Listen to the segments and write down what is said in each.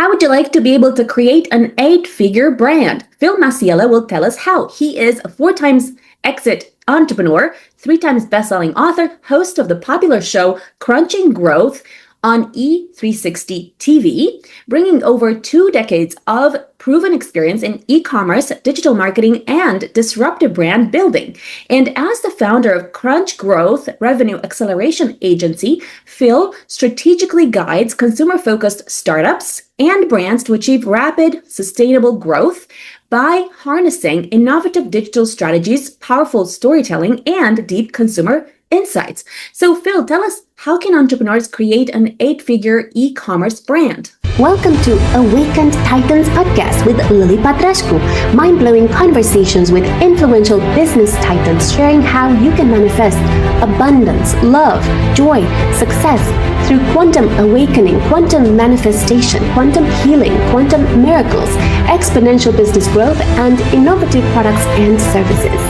How would you like to be able to create an 8-figure brand? Phil Masiello will tell us how. He is a 4 times exit entrepreneur, 3 times best-selling author, host of the popular show Crunching Growth on E360 TV, bringing over 2 decades of proven experience in e-commerce, digital marketing, and disruptive brand building. And as the founder of Crunch Growth Revenue Acceleration Agency, Phil strategically guides consumer-focused startups and brands to achieve rapid, sustainable growth by harnessing innovative digital strategies, powerful storytelling, and deep consumer insights. So Phil, tell us, how can entrepreneurs create an 8-figure e-commerce brand? Welcome to Awakened Titans podcast with Lily Patrascu. Mind-blowing conversations with influential business titans sharing how you can manifest abundance, love, joy, success through quantum awakening, quantum manifestation, quantum healing, quantum miracles, exponential business growth, and innovative products and services.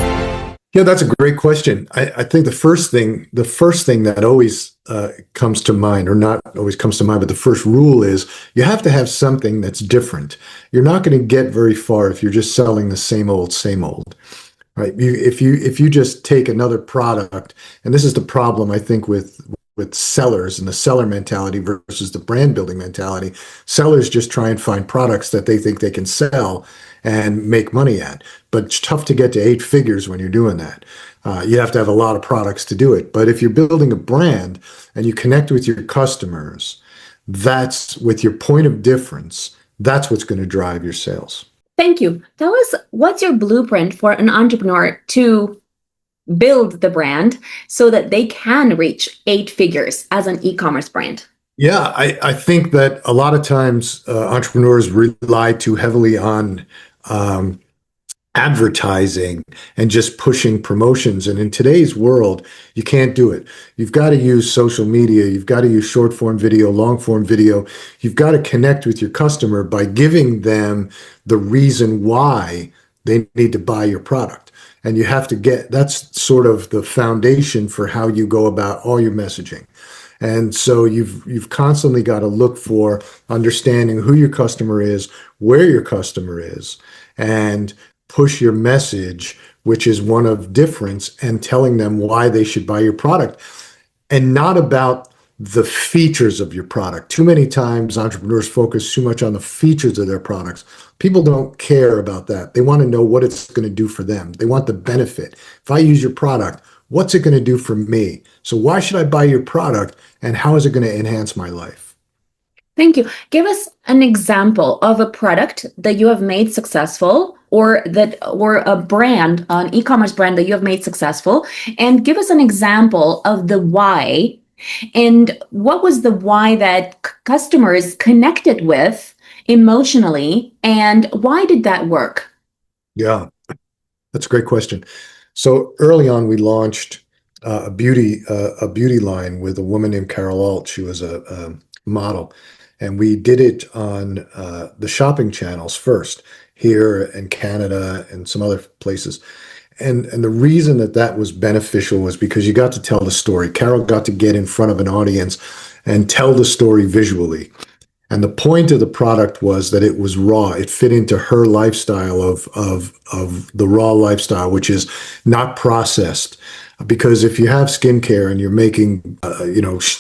Yeah, that's a great question. I think the first thing that always comes to mind, or not always comes to mind, but the first rule is you have to have something that's different. You're not going to get very far if you're just selling the same old, right? If you just take another product, and this is the problem I think with sellers and the seller mentality versus the brand building mentality. Sellers just try and find products that they think they can sell and make money at. But it's tough to get to 8 figures when you're doing that. You have to have a lot of products to do it. But if you're building a brand and you connect with your customers, that's with your point of difference, that's what's going to drive your sales. Thank you. Tell us, what's your blueprint for an entrepreneur to build the brand so that they can reach 8 figures as an e-commerce brand? Yeah, I think that a lot of times entrepreneurs rely too heavily on advertising and just pushing promotions. And in today's world, you can't do it. You've got to use social media. You've got to use short form video, long form video. You've got to connect with your customer by giving them the reason why they need to buy your product. And you have to that's sort of the foundation for how you go about all your messaging. And so you've constantly got to look for understanding who your customer is, where your customer is, and push your message, which is one of difference, and telling them why they should buy your product, and not about the features of your product. Too many times entrepreneurs focus too much on the features of their products. People don't care about that. They want to know what it's going to do for them. They want the benefit. If I use your product, what's it going to do for me? So why should I buy your product, and how is it going to enhance my life? Thank you. Give us an example of a product that you have made successful, or a brand, an e-commerce brand that you have made successful, and give us an example of the why. And what was the why that customers connected with emotionally, and why did that work? Yeah, that's a great question. So early on, we launched a beauty line with a woman named Carol Alt. She was a model, and we did it on the shopping channels first, here in Canada and some other places. And the reason that was beneficial was because you got to tell the story. Carol got to get in front of an audience and tell the story visually. And the point of the product was that it was raw. It fit into her lifestyle of the raw lifestyle, which is not processed. Because if you have skincare and you're making,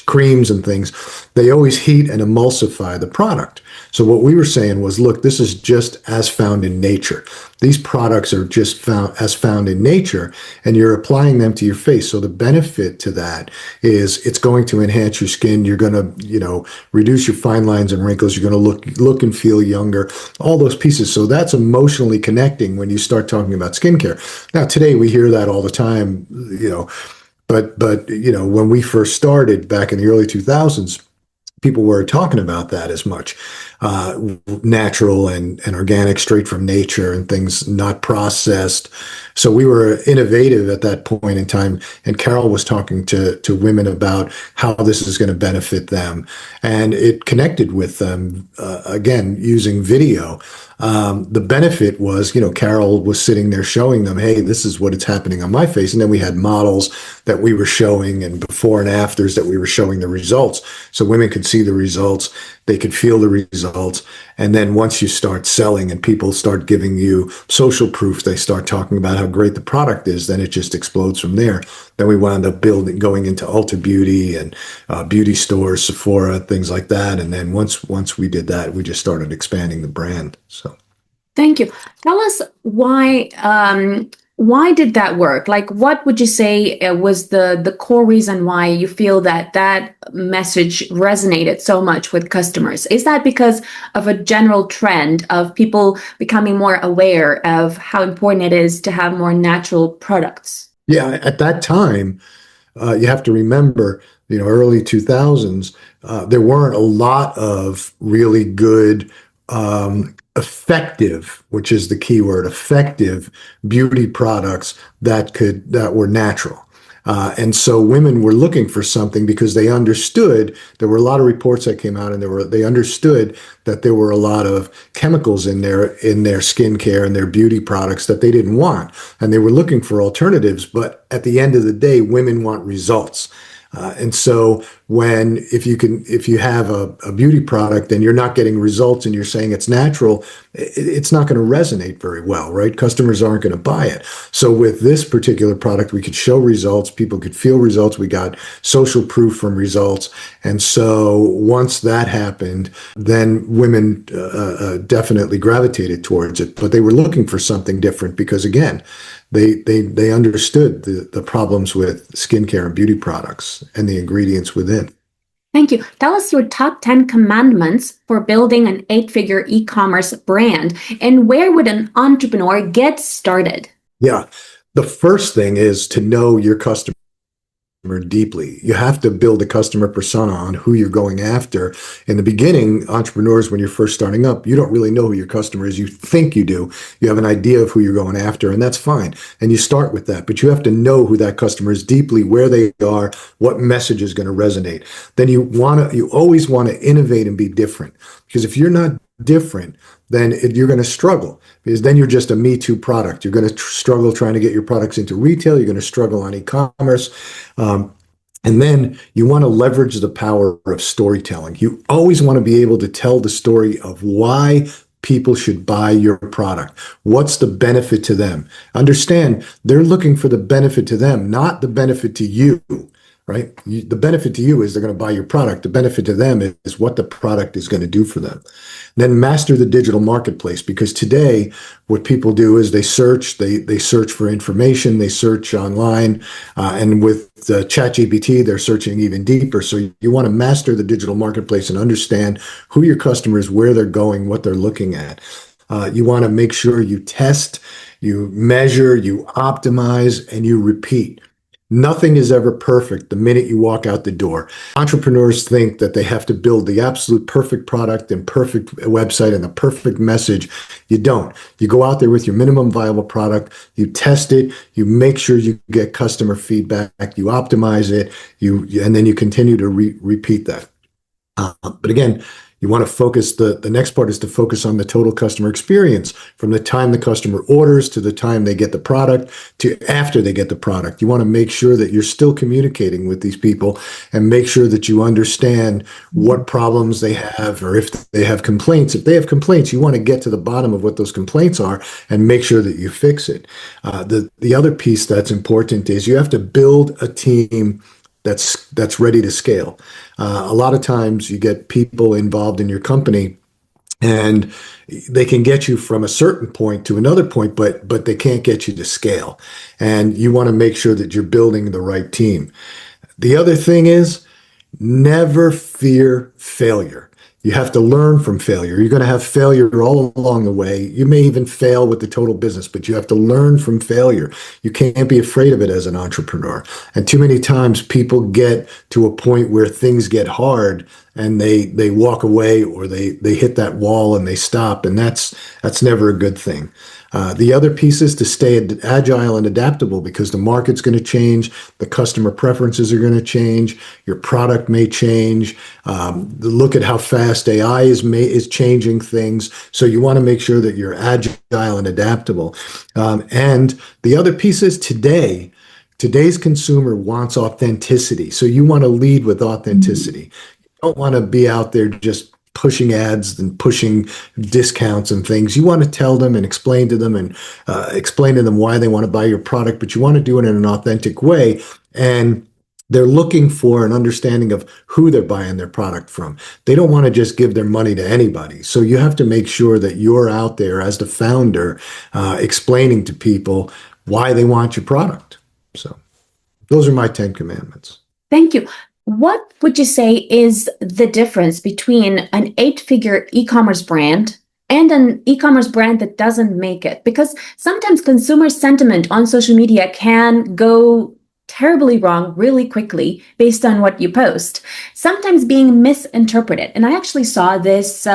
creams and things, they always heat and emulsify the product. So what we were saying was, look, this is just as found in nature. These products are just found in nature, and you're applying them to your face. So the benefit to that is it's going to enhance your skin. You're going to, reduce your fine lines and wrinkles. You're going to look and feel younger, all those pieces. So that's emotionally connecting when you start talking about skincare. Now, today we hear that all the time, but when we first started back in the early 2000s, people weren't talking about that as much. Natural and organic, straight from nature, and things not processed. So we were innovative at that point in time. And Carol was talking to women about how this is going to benefit them. And it connected with them, again, using video. The benefit was, Carol was sitting there showing them, hey, this is what it's happening on my face. And then we had models that we were showing, and before and afters that we were showing the results. So women could see see the results, they could feel the results. And then once you start selling and people start giving you social proof, they start talking about how great the product is, then it just explodes from there. Then we wound up going into Ulta Beauty and beauty stores, Sephora, things like that. And then once we did that, we just started expanding the brand. So. Thank you. Tell us why did that work? Like, what would you say was the core reason why you feel that message resonated so much with customers? Is that because of a general trend of people becoming more aware of how important it is to have more natural products? Yeah, at that time, you have to remember, early 2000s, there weren't a lot of really good, effective, which is the key word, effective beauty products that were natural. And so women were looking for something because they understood there were a lot of reports that came out, and they understood that there were a lot of chemicals in their skincare and their beauty products that they didn't want, and they were looking for alternatives. But at the end of the day, women want results. And so if you have a beauty product and you're not getting results and you're saying it's natural, it's not going to resonate very well, right? Customers aren't going to buy it. So with this particular product, we could show results, people could feel results, we got social proof from results. And so once that happened, then women definitely gravitated towards it, but they were looking for something different because, again, they understood the problems with skincare and beauty products and the ingredients within. Thank you. Tell us your top 10 commandments for building an 8-figure e-commerce brand, and where would an entrepreneur get started? Yeah. The first thing is to know your customer deeply. You have to build a customer persona on who you're going after. In the beginning, entrepreneurs, when you're first starting up, you don't really know who your customer is. You think you do. You have an idea of who you're going after, and that's fine. And you start with that, but you have to know who that customer is deeply, where they are, what message is going to resonate. Then you always want to innovate and be different, because if you're not different, then you're going to struggle, because then you're just a Me Too product. You're going to struggle trying to get your products into retail. You're going to struggle on e-commerce. And then you want to leverage the power of storytelling. You always want to be able to tell the story of why people should buy your product. What's the benefit to them? Understand, they're looking for the benefit to them, not the benefit to you. Right? The benefit to you is they're going to buy your product. The benefit to them is what the product is going to do for them. Then master the digital marketplace, because today what people do is they search for information, they search online, and with ChatGPT, they're searching even deeper. So you want to master the digital marketplace and understand who your customer is, where they're going, what they're looking at. You want to make sure you test, you measure, you optimize, and you repeat. Nothing is ever perfect the minute you walk out the door. Entrepreneurs think that they have to build the absolute perfect product and perfect website and the perfect message. You don't. You go out there with your minimum viable product, you test it, you make sure you get customer feedback, you optimize it, and then you continue to repeat that. But again, you want to focus, the next part is to focus on the total customer experience, from the time the customer orders to the time they get the product to after they get the product. You want to make sure that you're still communicating with these people and make sure that you understand what problems they have, or if they have complaints. If they have complaints, you want to get to the bottom of what those complaints are and make sure that you fix it. The other piece that's important is you have to build a team that's ready to scale. A lot of times you get people involved in your company and they can get you from a certain point to another point, but they can't get you to scale. And you want to make sure that you're building the right team. The other thing is, never fear failure. You have to learn from failure. You're going to have failure all along the way. You may even fail with the total business, but you have to learn from failure. You can't be afraid of it as an entrepreneur. And too many times people get to a point where things get hard and they walk away, or they hit that wall and they stop. And that's never a good thing. The other piece is to stay agile and adaptable, because the market's going to change, the customer preferences are going to change, your product may change. Look at how fast AI is changing things. So you want to make sure that you're agile and adaptable. And the other piece is today's consumer wants authenticity. So you want to lead with authenticity. don't want to be out there just pushing ads and pushing discounts and things. You want to tell them and explain to them and explain to them why they want to buy your product, but you want to do it in an authentic way. And they're looking for an understanding of who they're buying their product from. They don't want to just give their money to anybody. So you have to make sure that you're out there as the founder explaining to people why they want your product. So those are my 10 commandments. Thank you. What would you say is the difference between an 8-figure e-commerce brand and an e-commerce brand that doesn't make it? Because sometimes consumer sentiment on social media can go terribly wrong really quickly based on what you post, sometimes being misinterpreted. And I actually saw this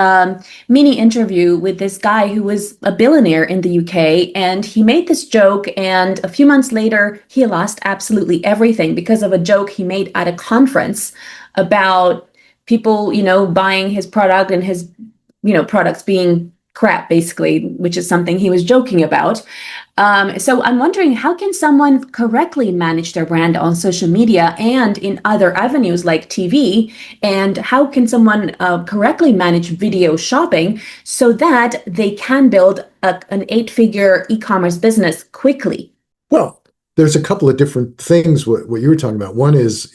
mini interview with this guy who was a billionaire in the UK, and he made this joke, and a few months later he lost absolutely everything because of a joke he made at a conference about people, buying his product and his, products being crap, basically, which is something he was joking about. So I'm wondering, how can someone correctly manage their brand on social media and in other avenues like TV? And how can someone correctly manage video shopping so that they can build an 8-figure e-commerce business quickly? Well, there's a couple of different things what you were talking about. One is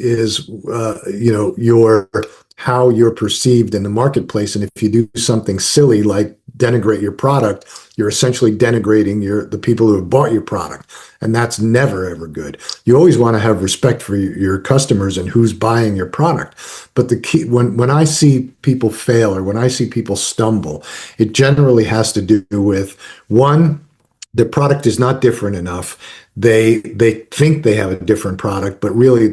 your how you're perceived in the marketplace, and if you do something silly like denigrate your product, you're essentially denigrating the people who have bought your product, and that's never ever good. You always want to have respect for your customers and who's buying your product. But the key, when I see people fail or when I see people stumble, it generally has to do with, one, the product is not different enough. They think they have a different product, but really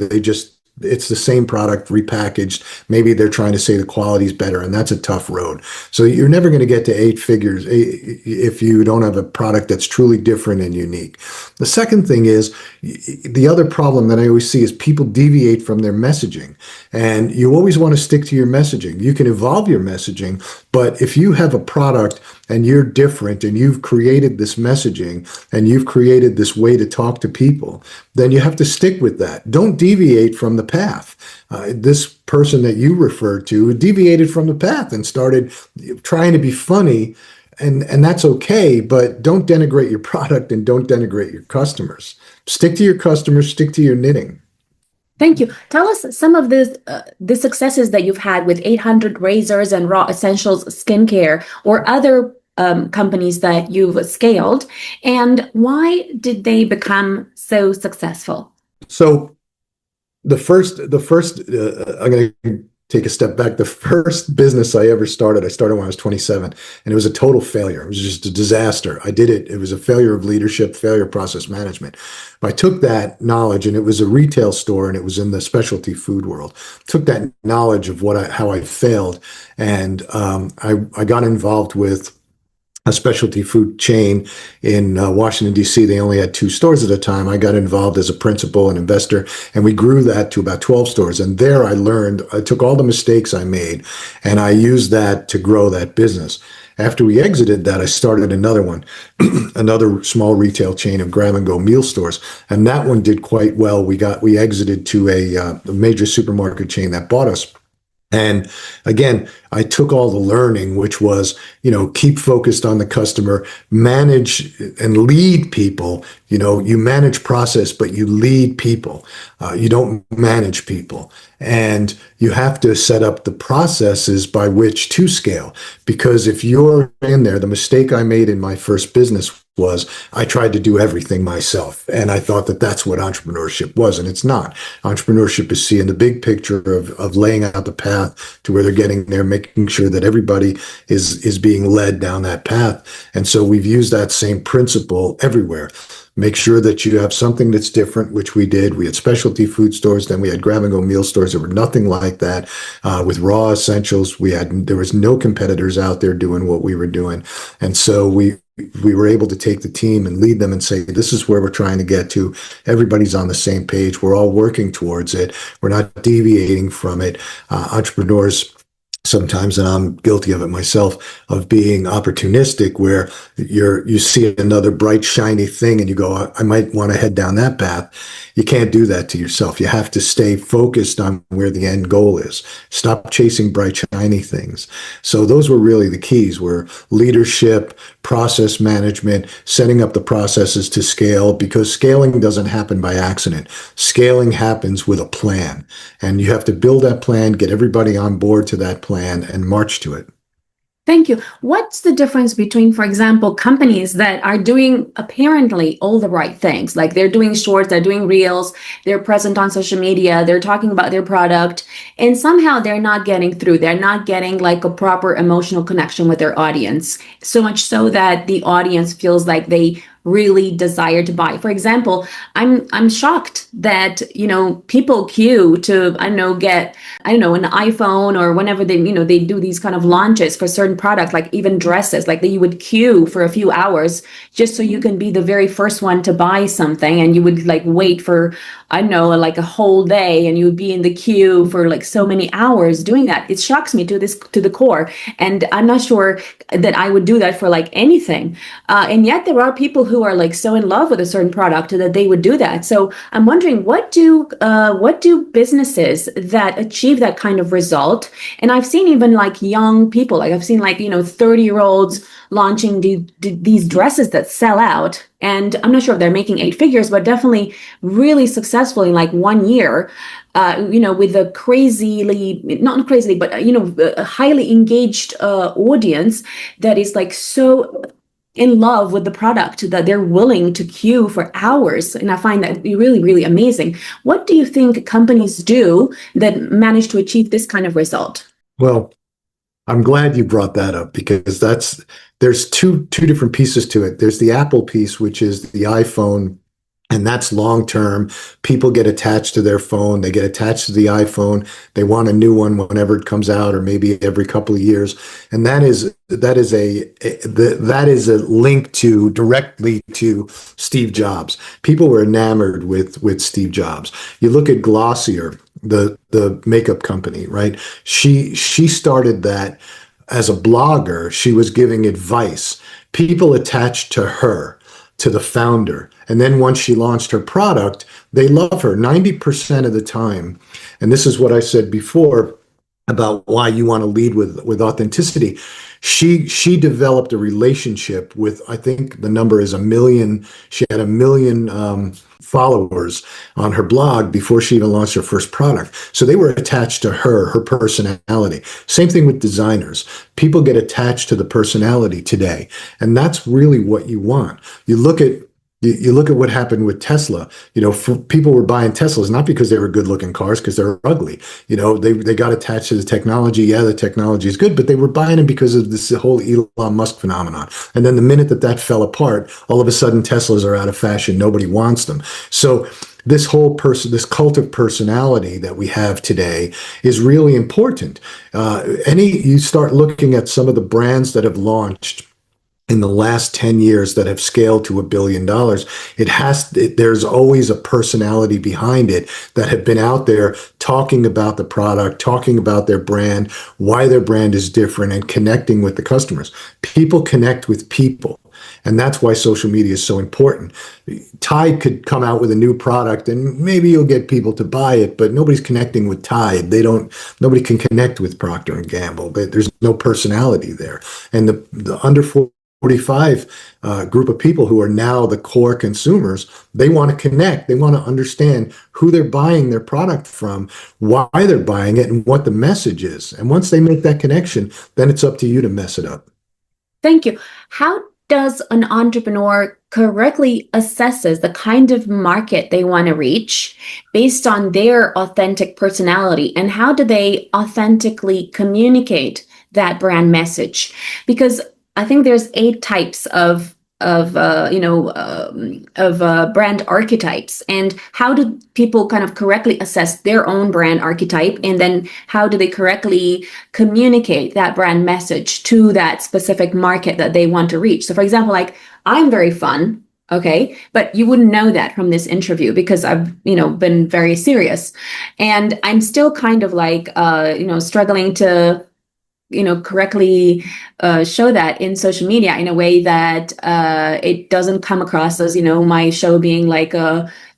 it's the same product repackaged. Maybe they're trying to say the quality's better, and that's a tough road. So you're never going to get to 8 figures if you don't have a product that's truly different and unique. The second thing is, the other problem that I always see is people deviate from their messaging, and you always want to stick to your messaging. You can evolve your messaging, but if you have a product and you're different and you've created this messaging and you've created this way to talk to people, then you have to stick with that. Don't deviate from the path. This person that you referred to deviated from the path and started trying to be funny, and that's okay, but don't denigrate your product and don't denigrate your customers. Stick to your customers, stick to your knitting. Thank you. Tell us some of the successes that you've had with 800 Razors and Raw Essentials Skincare or other companies that you've scaled, and why did they become so successful? So the first, I'm going to take a step back. The first business I ever started, I started when I was 27, and it was a total failure. It was just a disaster. I did it. It was a failure of leadership, failure of process management. But I took that knowledge, and it was a retail store, and it was in the specialty food world. Took that knowledge of how I failed, and I got involved with a specialty food chain in Washington, D.C. They only had 2 stores at the time. I got involved as a principal and investor, and we grew that to about 12 stores. And there I took all the mistakes I made, and I used that to grow that business. After we exited that, I started another one, another small retail chain of grab-and-go meal stores, and that one did quite well. We exited to a major supermarket chain that bought us. And again, I took all the learning, which was, keep focused on the customer, manage and lead people. You manage process, but you lead people. You don't manage people. And you have to set up the processes by which to scale. Because if you're in there, the mistake I made in my first business was I tried to do everything myself. And I thought that that's what entrepreneurship was, and it's not. Entrepreneurship is seeing the big picture of laying out the path to where they're getting there, making sure that everybody is being led down that path. And so we've used that same principle everywhere. Make sure that you have something that's different, which we did. We had specialty food stores, then we had grab-and-go meal stores. There were nothing like that. With Raw Essentials, there was no competitors out there doing what we were doing. And so we were able to take the team and lead them and say, this is where we're trying to get to. Everybody's on the same page. We're all working towards it. We're not deviating from it. Entrepreneurs sometimes, and I'm guilty of it myself, of being opportunistic, where you see another bright, shiny thing and you go, I might want to head down that path. You can't do that to yourself. You have to stay focused on where the end goal is. Stop chasing bright, shiny things. So those were really the keys, were leadership, process management, setting up the processes to scale, because scaling doesn't happen by accident. Scaling happens with a plan, and you have to build that plan, get everybody on board to that plan, and march to it. Thank you. What's the difference between, for example, companies that are doing apparently all the right things, like they're doing shorts, they're doing reels, they're present on social media, they're talking about their product, and somehow they're not getting through. They're not getting like a proper emotional connection with their audience, so much so that the audience feels like they really desire to buy. For example, I'm shocked that, people queue to, get, an iPhone, or whenever they do these kind of launches for certain products, like even dresses, like that you would queue for a few hours just so you can be the very first one to buy something. And you would like wait for, like a whole day, and you would be in the queue for like so many hours doing that. It shocks me to the core. And I'm not sure that I would do that for like anything. And yet there are people who are like so in love with a certain product that they would do that. So I'm wondering, what do businesses that achieve that kind of result? And I've seen even like young people, like I've seen like 30-year-olds launching these dresses that sell out. And I'm not sure if they're making 8 figures, but definitely really successful in like 1 year. With a not crazily, but a highly engaged audience that is like so in love with the product that they're willing to queue for hours. And I find that really, really amazing. What do you think companies do that manage to achieve this kind of result? Well, I'm glad you brought that up, because there's two different pieces to it. There's the Apple piece, which is the iPhone, and that's long term. People get attached to their phone. They get attached to the iPhone. They want a new one whenever it comes out, or maybe every couple of years. And that is a link directly to Steve Jobs. People were enamored with Steve Jobs. You look at Glossier, the makeup company, right? She started that as a blogger. She was giving advice. People attached to her, to the founder. And then once she launched her product, they love her 90% of the time. And this is what I said before about why you want to lead with authenticity. She developed a relationship with, I think the number is 1 million. She had 1 million followers on her blog before she even launched her first product. So they were attached to her personality. Same thing with designers. People get attached to the personality today. And that's really what you want. You look at what happened with Tesla. People were buying Teslas not because they were good-looking cars, because they're ugly. They got attached to the technology. Yeah, the technology is good, but they were buying them because of this whole Elon Musk phenomenon. And then the minute that fell apart, all of a sudden Teslas are out of fashion. Nobody wants them. So this cult of personality that we have today is really important. You start looking at some of the brands that have launched in the last 10 years that have scaled to $1 billion, there's always a personality behind it that have been out there talking about the product, talking about their brand, why their brand is different, and connecting with the customers. People connect with people. And that's why social media is so important. Tide could come out with a new product and maybe you'll get people to buy it, but nobody's connecting with Tide. Nobody can connect with Procter and Gamble. There's no personality there. And the under 45 group of people who are now the core consumers, they want to connect. They want to understand who they're buying their product from, why they're buying it, and what the message is. And once they make that connection, then it's up to you to mess it up. Thank you. How does an entrepreneur correctly assesses the kind of market they want to reach based on their authentic personality, and how do they authentically communicate that brand message? Because I think there's 8 types of brand archetypes, and how do people kind of correctly assess their own brand archetype, and then how do they correctly communicate that brand message to that specific market that they want to reach? So for example, like, I'm very fun, okay, but you wouldn't know that from this interview because I've been very serious, and I'm still kind of like struggling to correctly show that in social media in a way that it doesn't come across as, my show being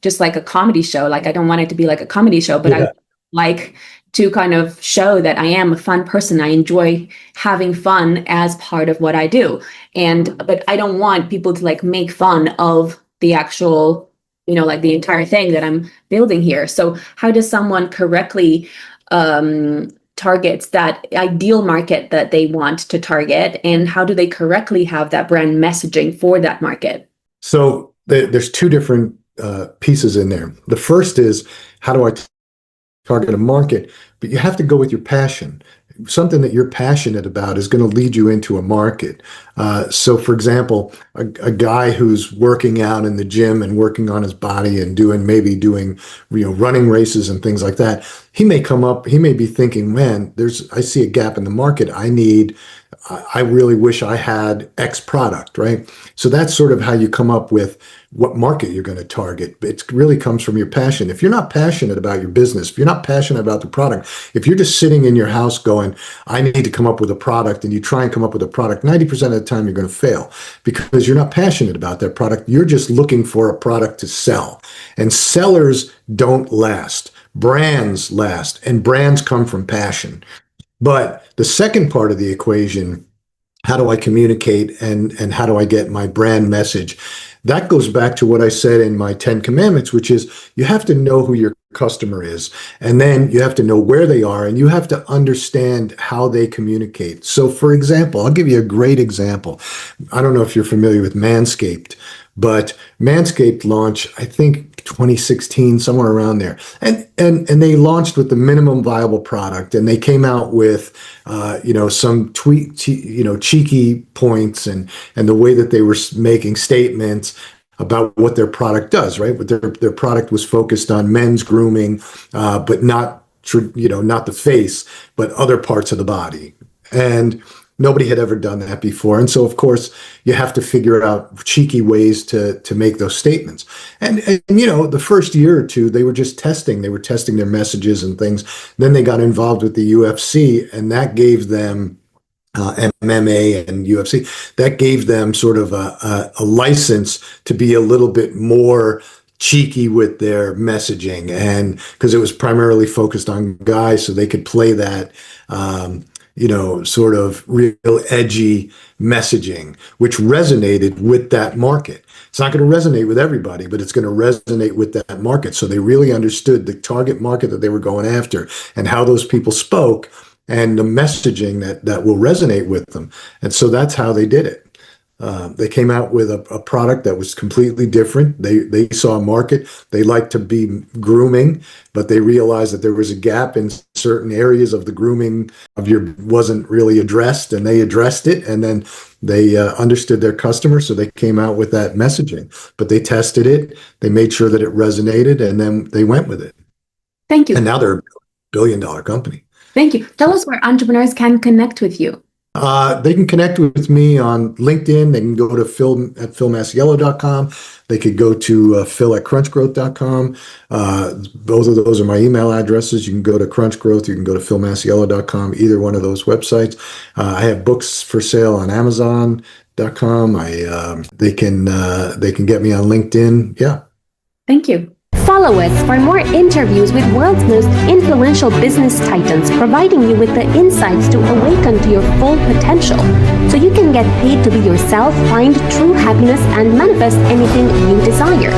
just like a comedy show. Like, I don't want it to be like a comedy show, but I like to kind of show that I am a fun person. I enjoy having fun as part of what I do. But I don't want people to like make fun of the actual, like the entire thing that I'm building here. So how does someone correctly targets that ideal market that they want to target, and how do they correctly have that brand messaging for that market? So there's two different pieces in there. The first is, how do I target a market? But you have to go with your passion. Something that you're passionate about is going to lead you into a market. So for example, a guy who's working out in the gym and working on his body and doing running races and things like that, he may be thinking, man, I see a gap in the market. I really wish I had X product, right? So that's sort of how you come up with what market you're going to target. It really comes from your passion. If you're not passionate about your business, if you're not passionate about the product, if you're just sitting in your house going, I need to come up with a product, and you try and come up with a product, 90% of the time you're going to fail because you're not passionate about that product. You're just looking for a product to sell. And sellers don't last. Brands last, and brands come from passion. But the second part of the equation, how do I communicate and how do I get my brand message? That goes back to what I said in my 10 commandments, which is you have to know who your customer is, and then you have to know where they are, and you have to understand how they communicate. So for example, I'll give you a great example. I don't know if you're familiar with Manscaped, but Manscaped launched, I think 2016, somewhere around there. And they launched with the minimum viable product, and they came out with some cheeky points and the way that they were making statements about what their product does, right? But their product was focused on men's grooming, but not the face, but other parts of the body. And nobody had ever done that before. And so, of course, you have to figure out cheeky ways to make those statements. And the first year or two, they were just testing. They were testing their messages and things. Then they got involved with the UFC, and that gave them MMA and UFC. That gave them sort of a license to be a little bit more cheeky with their messaging, and because it was primarily focused on guys, so they could play that sort of real edgy messaging, which resonated with that market. It's not going to resonate with everybody, but it's going to resonate with that market. So they really understood the target market that they were going after and how those people spoke and the messaging that will resonate with them. And so that's how they did it. They came out with a product that was completely different. They saw a market. They liked to be grooming, but they realized that there was a gap in certain areas of the grooming wasn't really addressed, and they addressed it. And then they understood their customer, so they came out with that messaging. But they tested it. They made sure that it resonated, and then they went with it. Thank you. And now they're a billion-dollar company. Thank you. Tell us where entrepreneurs can connect with you. They can connect with me on LinkedIn. They can go to phil@philmasiello.com. They could go to phil@crunchgrowth.com. Both of those are my email addresses. You can go to Crunchgrowth. You can go to philmasiello.com, either one of those websites. I have books for sale on Amazon.com. They can get me on LinkedIn. Yeah. Thank you. Follow us for more interviews with world's most influential business titans, providing you with the insights to awaken to your full potential, so you can get paid to be yourself, find true happiness, and manifest anything you desire.